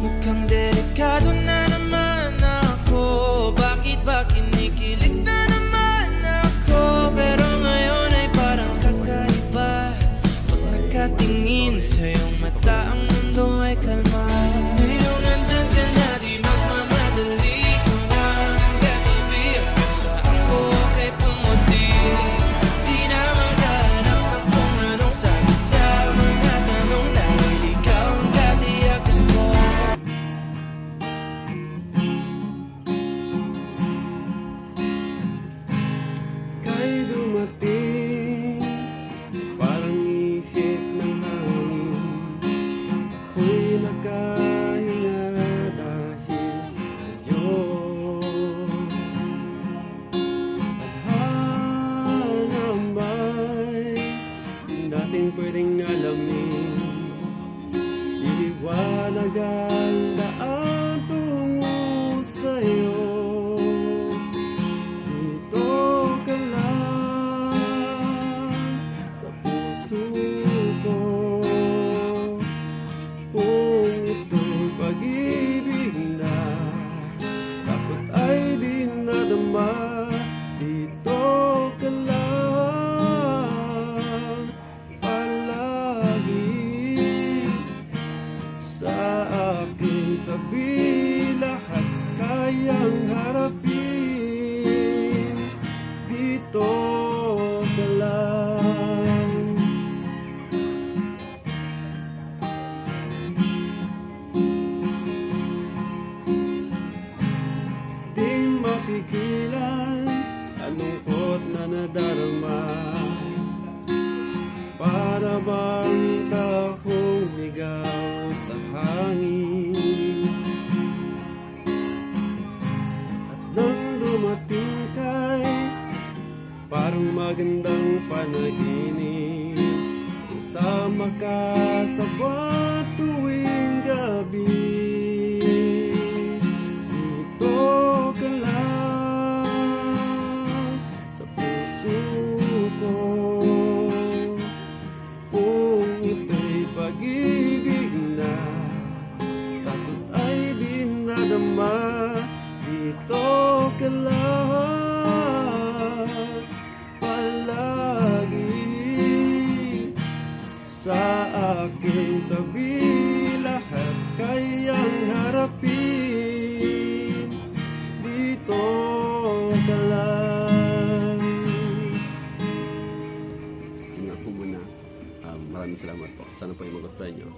Mukhang delikado na naman ako. Bakit ba kinikilig na naman ako? Pero ngayon ay parang kakaiba. Pag nakatingin sa iyong mata, ang mundo ay kalma. Ngayong nandyan ka na, di magmamadali ko na katabi. Hanggang sa ako kay pumuti. Di na maghanap ng kung anong sagot sa mga tanong, dahil ikaw ang katiyakan ko. Kay dumating, parang ihip ng hangin. Ako'y nakahinga dahil sa'yo. Tadhana ba'y dating pwedeng alamin? Iliwanag ang daan tungo sa'yo. Dito ka lang sa puso ko. Kung ito'y pag-ibig na, takot ay di nadama. Dito ka lang palagi sa aking tabi. Lahat kayang harapin. Dito ka lang. Di mapigilan ang lungkot na nadarama. Para bang tahong ligaw sa hangin. At nang dumating kay parang magandang panaginip. Sama ka sa buwan tuwing gabi. Dito ka lang sa puso ko. Kung ito'y pag-ibig na, takot ay di nadama. Dito ka lang palagi sa aking tabi. Lahat kayang harapin. Dito ka lang. Yun nga po muna. Maraming salamat po. Sana po yung magustuhan nyo.